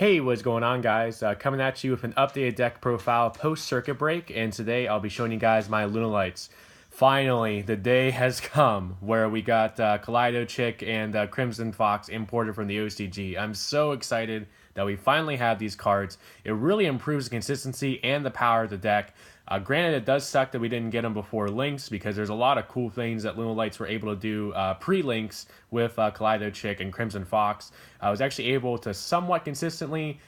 Hey, what's going on, guys? Coming at you with an updated deck profile post-circuit break, and today I'll be showing you guys my Lunalights. Finally, the day has come where we got Kaleido Chick and Crimson Fox imported from the OCG. I'm so excited that we finally have these cards. It really improves the consistency and the power of the deck. Granted, it does suck that we didn't get them before links because there's a lot of cool things that Lunalights were able to do pre-links with Kaleido Chick and Crimson Fox. I was actually able to somewhat consistently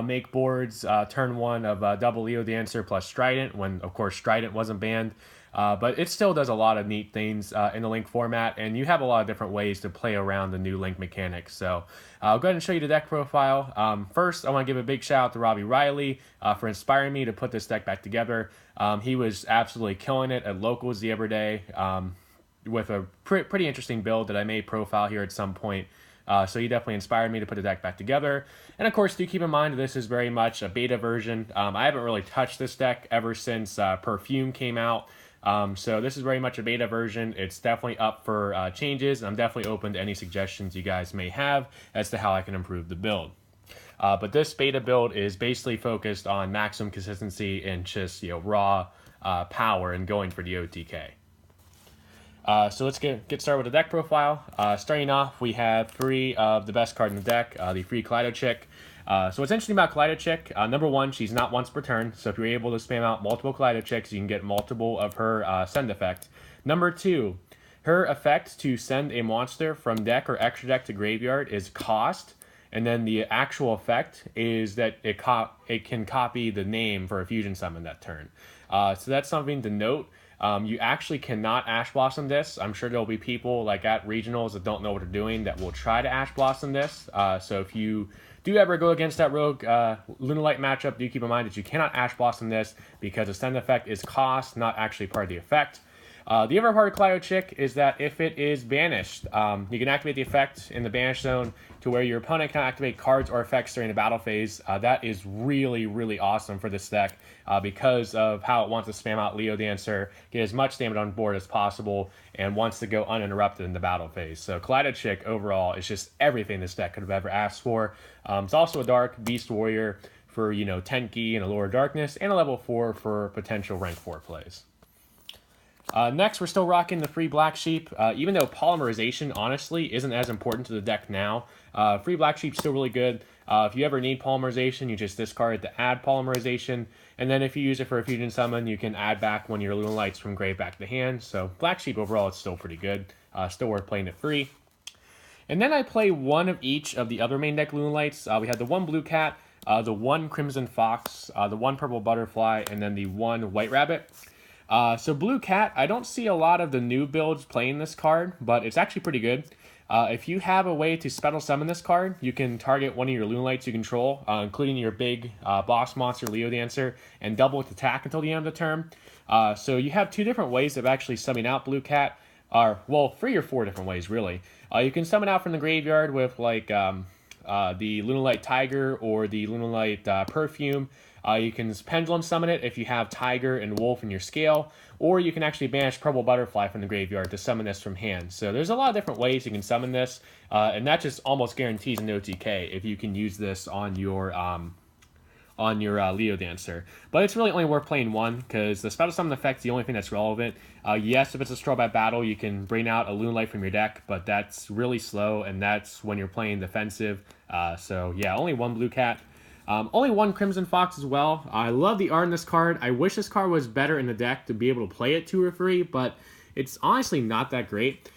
make boards turn one of double Leo Dancer plus Strident when, of course, Strident wasn't banned. But it still does a lot of neat things in the link format, and you have a lot of different ways to play around the new link mechanics. So I'll go ahead and show you the deck profile. First, I want to give a big shout out to Robbie Riley for inspiring me to put this deck back together. He was absolutely killing it at Locals the other day with a pretty interesting build that I may profile here at some point. So he definitely inspired me to put the deck back together. And of course, do keep in mind this is very much a beta version. I haven't really touched this deck ever since Perfume came out. So this is very much a beta version. It's definitely up for changes. I'm definitely open to any suggestions you guys may have as to how I can improve the build. But this beta build is basically focused on maximum consistency and just raw power and going for the OTK. So let's get started with the deck profile. Starting off, we have three of the best cards in the deck, the free Kaleido Chick. So what's interesting about Kaleido Chick, number one, she's not once per turn, so if you're able to spam out multiple Kaleido Chicks, you can get multiple of her send effect. Number two, her effect to send a monster from deck or extra deck to graveyard is cost, and then the actual effect is that it can copy the name for a fusion summon that turn. So that's something to note. You actually cannot Ash Blossom this. I'm sure there'll be people like at regionals that don't know what they're doing that will try to Ash Blossom this. So if you do ever go against that rogue Lunalight matchup, do keep in mind that you cannot Ash Blossom this because the send effect is cost, not actually part of the effect. The other part of Kaleido Chick is that if it is banished, you can activate the effect in the banish zone to where your opponent can activate cards or effects during the battle phase. That is really, really awesome for this deck because of how it wants to spam out Leo Dancer, get as much damage on board as possible, and wants to go uninterrupted in the battle phase. So Kaleido Chick overall is just everything this deck could have ever asked for. It's also a Dark Beast Warrior for, Tenki and Allure of Darkness, and a level 4 for potential rank 4 plays. Next, we're still rocking the free Black Sheep. Even though Polymerization, honestly, isn't as important to the deck now, free Black Sheep's still really good. If you ever need Polymerization, you just discard it to add Polymerization, and then if you use it for a fusion summon, you can add back one of your Lunalights from grave back to hand. So Black Sheep overall is still pretty good. Still worth playing it free. And then I play one of each of the other main deck Lunalights. We have the one Blue Cat, the one Crimson Fox, the one Purple Butterfly, and then the one White Rabbit. So Blue Cat, I don't see a lot of the new builds playing this card, but it's actually pretty good. If you have a way to special summon this card, you can target one of your Lunalights you control, including your big boss monster Leo Dancer, and double its attack until the end of the turn. So you have two different ways of actually summoning out Blue Cat, well, 3 or 4 different ways, really. You can summon out from the graveyard with, like, the Lunalight Tiger or the Lunalight Perfume. You can pendulum summon it if you have Tiger and Wolf in your scale, or you can actually banish Purple Butterfly from the graveyard to summon this from hand. So there's a lot of different ways you can summon this, and that just almost guarantees an OTK if you can use this on your Leo Dancer. But it's really only worth playing one, because the special summon effect's the only thing that's relevant. Yes, if it's a straw by battle, you can bring out a Lunalight from your deck, but that's really slow, and that's when you're playing defensive. So yeah, only one Blue Cat. Only one Crimson Fox as well. I love the art in this card. I wish this card was better in the deck to be able to play it 2 or 3, but it's honestly not that great.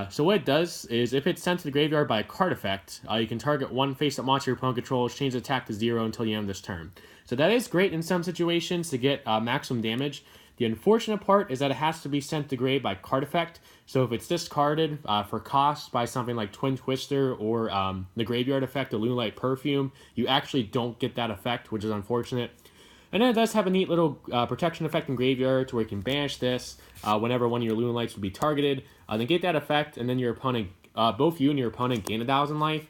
So what it does is if it's sent to the graveyard by a card effect, you can target one face-up monster your opponent controls, change the attack to 0 until the end of this turn. So that is great in some situations to get maximum damage. The unfortunate part is that it has to be sent to grave by card effect. So if it's discarded for cost by something like Twin Twister or the graveyard effect of Lunalight Perfume, you actually don't get that effect, which is unfortunate. And then it does have a neat little protection effect in graveyard to where you can banish this whenever one of your Lunalights would be targeted. Then get that effect, and then your opponent, both you and your opponent, gain 1,000 life.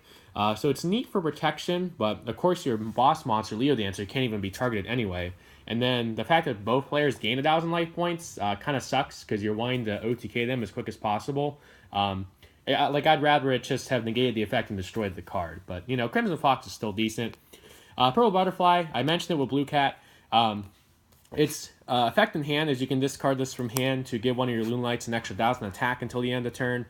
So it's neat for protection, but of course your boss monster, Leo Dancer, can't even be targeted anyway. And then the fact that both players gain 1,000 life points kind of sucks because you're wanting to OTK them as quick as possible. I'd rather it just have negated the effect and destroyed the card. But, Crimson Fox is still decent. Purple Butterfly, I mentioned it with Blue Cat. Its effect in hand is you can discard this from hand to give one of your Lunalights an extra 1,000 attack until the end of the turn,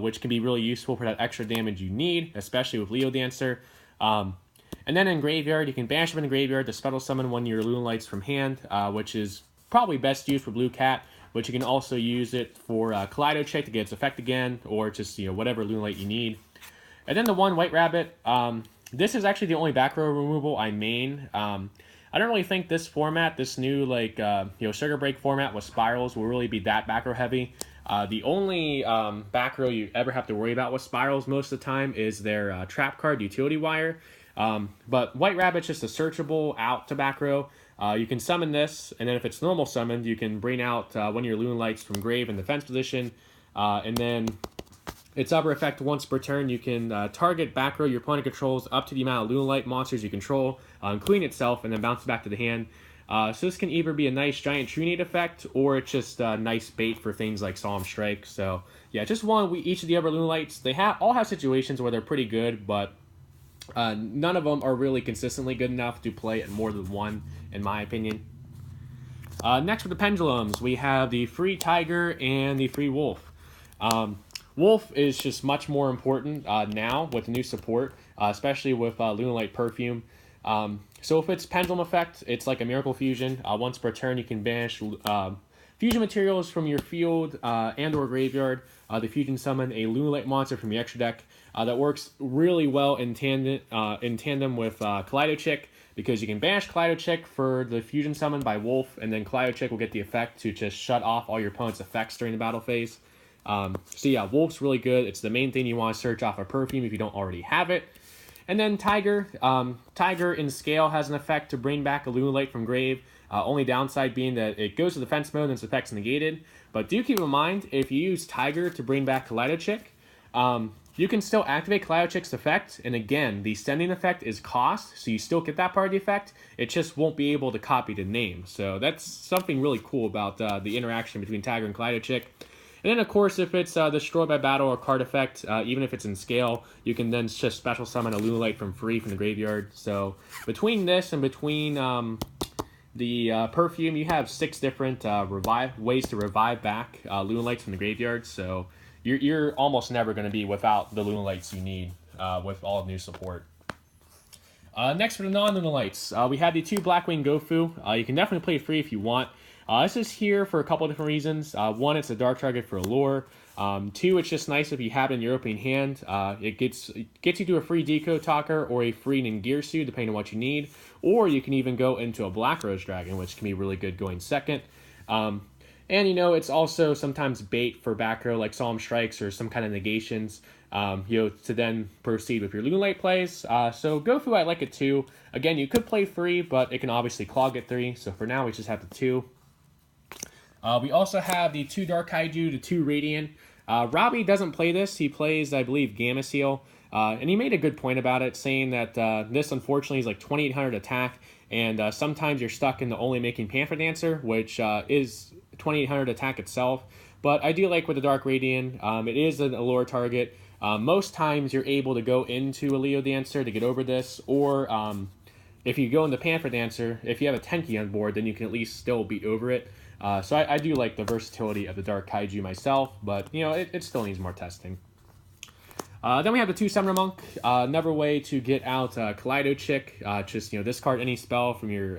which can be really useful for that extra damage you need, especially with Leo Dancer. And then in Graveyard, you can banish them in the Graveyard to special summon one of your Lunalights from hand, which is probably best used for Blue Cat, but you can also use it for Kaleido Chick to get its effect again, or just, whatever Lunalight you need. And then the one White Rabbit, this is actually the only back row removal I main. I don't really think this format, this new Sugar Break format with spirals, will really be that back row heavy. The only back row you ever have to worry about with spirals most of the time is their trap card Utility Wire. But White Rabbit's just a searchable out to back row. You can summon this, and then if it's normal summoned, you can bring out one of your Lunalights from grave in defense position, and then its upper effect once per turn, you can target back row your opponent controls up to the amount of Lunalight monsters you control, including itself, and then bounce back to the hand. So this can either be a nice giant True Need effect, or it's just a nice bait for things like Solemn Strike. So yeah, just one. Each of the other Lunalights, they all have situations where they're pretty good, but none of them are really consistently good enough to play at more than one, in my opinion. Next for the Pendulums, we have the Free Tiger and the Free Wolf. Wolf is just much more important now with the new support, especially with Lunalight Perfume. So if it's Pendulum effect, it's like a Miracle Fusion. Once per turn, you can banish fusion materials from your field and or graveyard. The fusion summon a Lunalight monster from your extra deck. That works really well in tandem with Kaleido Chick, because you can banish Kaleido Chick for the fusion summon by Wolf, and then Kaleido Chick will get the effect to just shut off all your opponent's effects during the battle phase. So yeah, Wolf's really good. It's the main thing you want to search off of Perfume if you don't already have it. And then Tiger. Tiger in scale has an effect to bring back a Lunalight from grave. Only downside being that it goes to defense mode and its effect's negated. But do keep in mind, if you use Tiger to bring back Kaleido Chick, you can still activate Kaleido Chick's effect. And again, the sending effect is cost, so you still get that part of the effect. It just won't be able to copy the name. So that's something really cool about the interaction between Tiger and Kaleido Chick. And then, of course, if it's destroyed by battle or card effect, even if it's in scale, you can then just special summon a Lunalight from free from the graveyard. So between this and between the Perfume, you have 6 different ways to revive back Lunalights from the graveyard. So you're almost never going to be without the Lunalights you need with all new support. Next for the non-Lunalights, we have the 2 Blackwing Gofu. You can definitely play free if you want. This is here for a couple of different reasons. One, it's a dark target for Allure. 2, it's just nice if you have it in your opening hand. It gets you to a free Decode Talker or a free Ningirsu, depending on what you need. Or you can even go into a Black Rose Dragon, which can be really good going second. And, it's also sometimes bait for back row, like Solemn Strikes or some kind of negations, to then proceed with your Lunalight plays. So Gofu, I like it too. Again, you could play free, but it can obviously clog at 3. So for now, we just have the 2. We also have the 2 Dark Kaiju, the 2 Radian. Robbie doesn't play this. He plays, I believe, Gameciel. And he made a good point about it, saying that this, unfortunately, is like 2,800 attack. And sometimes you're stuck into only making Panther Dancer, which is 2,800 attack itself. But I do like with the Dark Radian, it is an Allure target. Most times you're able to go into a Leo Dancer to get over this. Or if you go into Panther Dancer, if you have a Tenki on board, then you can at least still be over it. So I do like the versatility of the Dark Kaiju myself, but, it still needs more testing. Then we have the 2 Summoner Monk. Another way to get out Kaleido Chick. Just, discard any spell from your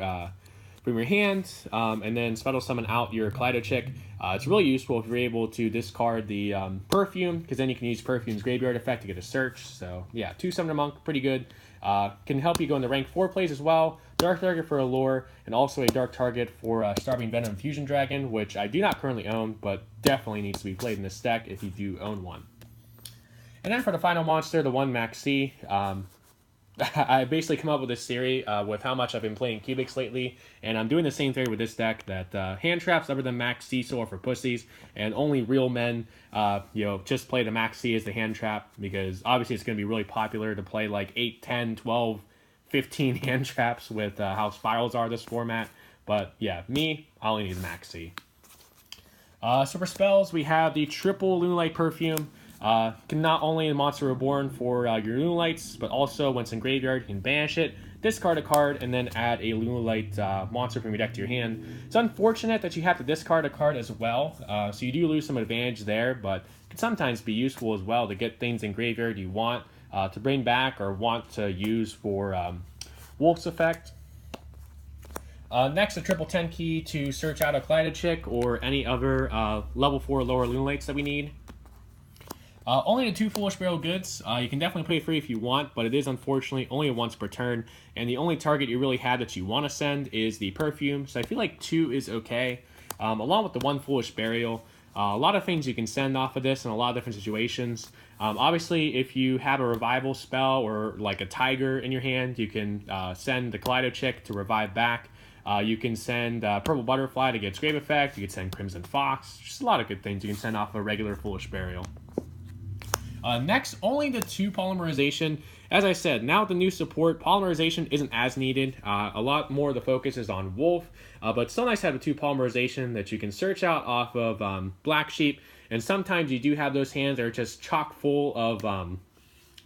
hand, and then special summon out your Kaleido Chick. It's really useful if you're able to discard the Perfume, because then you can use Perfume's Graveyard effect to get a search. So, yeah, 2 Summoner Monk, pretty good. Can help you go into rank 4 plays as well. Dark target for Allure, and also a dark target for Starving Venom Fusion Dragon, which I do not currently own, but definitely needs to be played in this deck if you do own one. And then for the final monster, the one Maxx. I basically come up with this theory with how much I've been playing Cubics lately, and I'm doing the same theory with this deck, that hand traps other than Maxx are for pussies, and only real men, just play the Maxx as the hand trap, because obviously it's going to be really popular to play like 8, 10, 12, 15 hand traps with how spirals are this format. But yeah, I only need the Maxx. So for spells, we have the triple Lunalight Perfume. Can not only the monster reborn for your Lunalights, but also once in graveyard, you can banish it, discard a card, and then add a Lunalight monster from your deck to your hand. It's unfortunate that you have to discard a card as well, so you do lose some advantage there, but it can sometimes be useful as well to get things in graveyard you want to bring back or want to use for Wolf's effect. Next, a triple Tenki to search out a Kaleido chick or any other level 4 lower Lunalights that we need. Only the 2 Foolish Burial Goods. You can definitely play free if you want, but it is unfortunately only once per turn, and the only target you really have that you want to send is the Perfume, so I feel like 2 is okay. Along with the 1 Foolish Burial, a lot of things you can send off of this in a lot of different situations. Obviously, if you have a revival spell or like a Tiger in your hand, you can send the Kaleido chick to revive back. You can send Purple Butterfly to get its grave effect. You can send Crimson Fox. Just a lot of good things you can send off a regular Foolish Burial. Next, only the 2 Polymerization. As I said, now with the new support, Polymerization isn't as needed. A lot more of the focus is on Wolf, but it's still nice to have the 2 Polymerization that you can search out off of Black Sheep, and sometimes you do have those hands that are just chock full of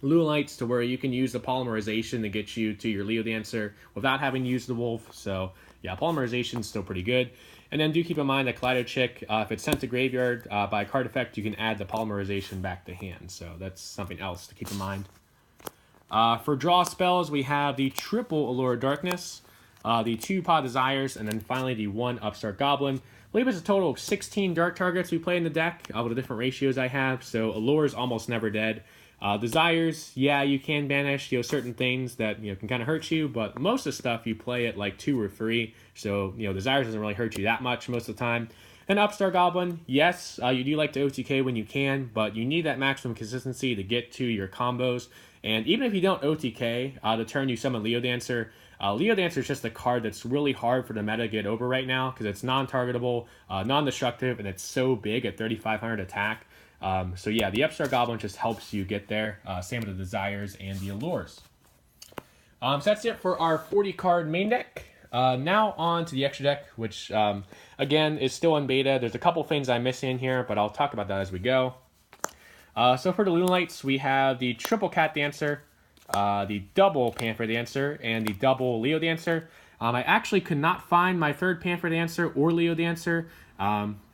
Lunalights to where you can use the Polymerization to get you to your Leo Dancer without having to use the Wolf. So yeah, Polymerization is still pretty good. And then do keep in mind that Kaleido chick, if it's sent to graveyard by a card effect, you can add the Polymerization back to hand. So that's something else to keep in mind. For draw spells, we have the triple Allure of Darkness, the 2 Pod Desires, and then finally the 1 Upstart Goblin. I believe it's a total of 16 dark targets we play in the deck with the different ratios I have. So Allure is almost never dead. Desires, yeah, you can banish certain things that can kind of hurt you, but most of the stuff you play at like 2 or 3, so Desires doesn't really hurt you that much most of the time. And Upstart Goblin, yes, you do like to OTK when you can, but you need that maximum consistency to get to your combos. And even if you don't OTK, the turn you summon Leo Dancer, Leo Dancer is just a card that's really hard for the meta to get over right now because it's non-targetable, non-destructive, and it's so big at 3,500 attack. So yeah, the Upstart Goblin just helps you get there. Same with the Desires and the Allures. So that's it for our 40-card main deck. Now on to the extra deck, which again is still in beta. There's a couple things I'm missing here, but I'll talk about that as we go. So for the Lunalights, we have the triple Cat Dancer, the double Panther Dancer, and the double Leo Dancer. I actually could not find my third Panther Dancer or Leo Dancer.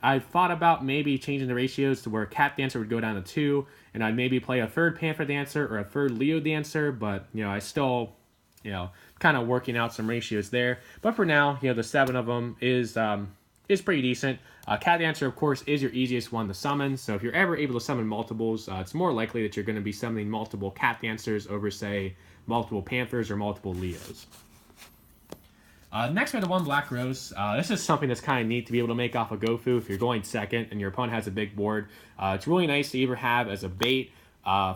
I thought about maybe changing the ratios to where Cat Dancer would go down to 2, and I'd maybe play a third Panther Dancer or a third Leo Dancer, but, I still, kind of working out some ratios there. But for now, the 7 of them is pretty decent. Cat Dancer, of course, is your easiest one to summon, so if you're ever able to summon multiples, it's more likely that you're going to be summoning multiple Cat Dancers over, say, multiple Panthers or multiple Leos. Next we have the 1 Black Rose. This is something that's kind of neat to be able to make off a Gofu if you're going second and your opponent has a big board. It's really nice to either have as a bait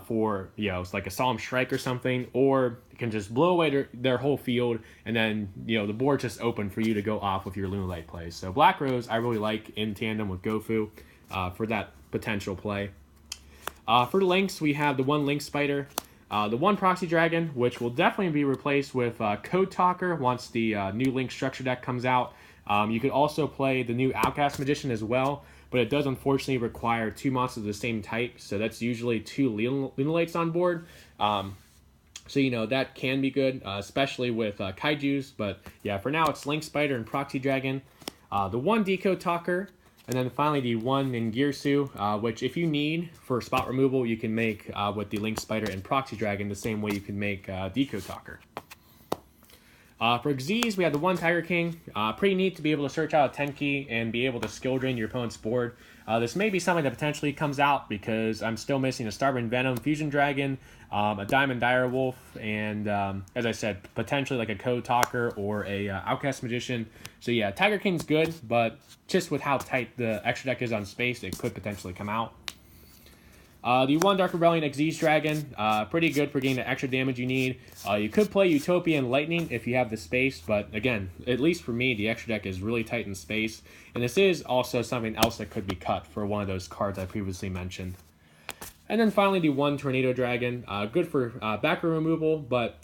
for, it's like a Solemn Strike or something, or it can just blow away their whole field, and then, the board's just open for you to go off with your Lunalight plays. So Black Rose I really like in tandem with Gofu for that potential play. For the links, we have the 1 Link Spider, the 1 Proxy Dragon, which will definitely be replaced with Decode Talker once the new Link Structure deck comes out. You could also play the new Alkahest Magician as well, but it does unfortunately require 2 monsters of the same type, so that's usually 2 Lunalights on board. So, that can be good, especially with Kaijus, but yeah, for now it's Link Spider and Proxy Dragon. The 1 Decode Talker, and then finally the 1 Ningirsu, which if you need for spot removal, you can make with the Link Spider and Proxy Dragon the same way you can make Decode Talker. For Xyz, we have the 1 Tiger King. Pretty neat to be able to search out a Tenki and be able to skill drain your opponent's board. This may be something that potentially comes out because I'm still missing a Starborn Venom Fusion Dragon, a Diamond Dire Wolf, and as I said, potentially like a Decode Talker or a Alkahest Magician. So yeah, Tiger King's good, but just with how tight the extra deck is on space, it could potentially come out. The 1 Dark Rebellion Xyz Dragon, pretty good for getting the extra damage you need. You could play Utopia and Lightning if you have the space, but again, at least for me, the extra deck is really tight in space. And this is also something else that could be cut for one of those cards I previously mentioned. And then finally, the 1 Tornado Dragon, good for backer removal, but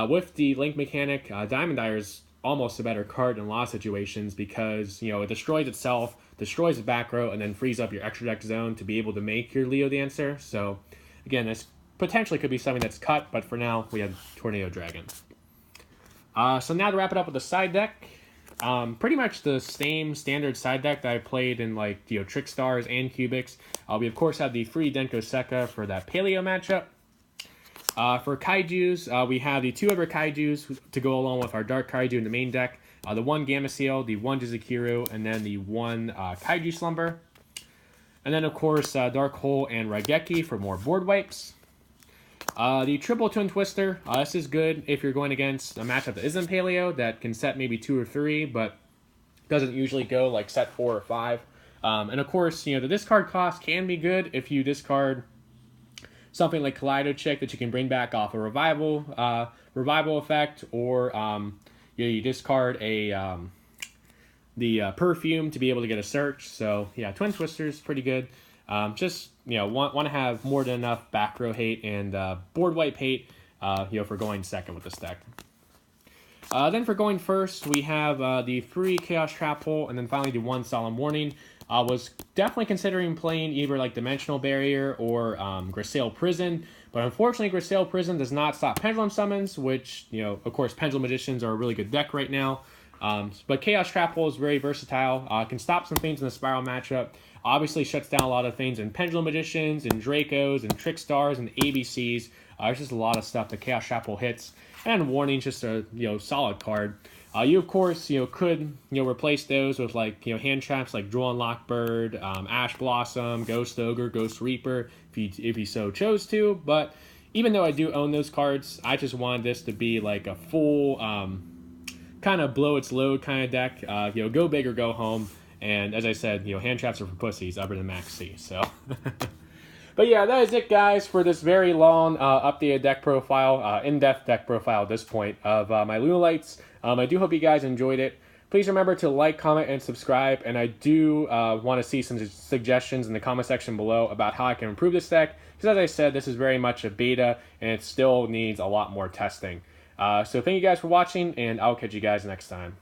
with the Link mechanic, Diamond Dire is almost a better card in a lot of situations because, you know, it destroys itself, destroys the back row, and then frees up your extra deck zone to be able to make your Leo Dancer. So, again, this potentially could be something that's cut, but for now, we have Tornado Dragon. So now to wrap it up with the side deck, pretty much the same standard side deck that I played in, like, you know, Trick Stars and Cubics. We, of course, have the free Denko Sekka for that Paleo matchup. For Kaijus, we have the 2 other Kaijus to go along with our Dark Kaiju in the main deck. The 1 Gameciel, the 1 Jizikiru, and then the 1 Kaiju Slumber. And then, of course, Dark Hole and Raigeki for more board wipes. The Triple Twin Twister, this is good if you're going against a matchup that isn't Paleo, that can set maybe 2 or 3, but doesn't usually go like set 4 or 5. And of course, you know, the discard cost can be good if you discard something like Kaleido Chick that you can bring back off a revival effect, or you discard the perfume to be able to get a search. So yeah, Twin Twister's pretty good. Just, you know, want to have more than enough back row hate and board wipe hate, you know, for going second with this deck. Then for going first, we have the 3 Chaos Trap Hole, and then finally the 1 Solemn Warning. I was definitely considering playing either like Dimensional Barrier or Gameciel Prison, but unfortunately Gameciel Prison does not stop Pendulum Summons, which, you know, of course, Pendulum Magicians are a really good deck right now. But Chaos Trap Hole is very versatile, can stop some things in the Spiral matchup, obviously shuts down a lot of things in Pendulum Magicians, and Dracos, and Trick Stars, and ABCs. There's just a lot of stuff that Chaos Trap Hole hits, and Warning's just a, you know, solid card. You, of course, you know, could, you know, replace those with, like, you know, hand traps like Droll Lockbird, Ash Blossom, Ghost Ogre, Ghost Reaper, if you so chose to. But even though I do own those cards, I just wanted this to be like a full kind of blow its load kind of deck. You know, go big or go home. And as I said, you know, hand traps are for pussies other than Maxx C. So, but yeah, that is it, guys, for this very long updated deck profile, in-depth deck profile at this point of my Lunalights. I do hope you guys enjoyed it. Please remember to like, comment, and subscribe. And I do want to see some suggestions in the comment section below about how I can improve this deck. Because as I said, this is very much a beta, and it still needs a lot more testing. So thank you guys for watching, and I'll catch you guys next time.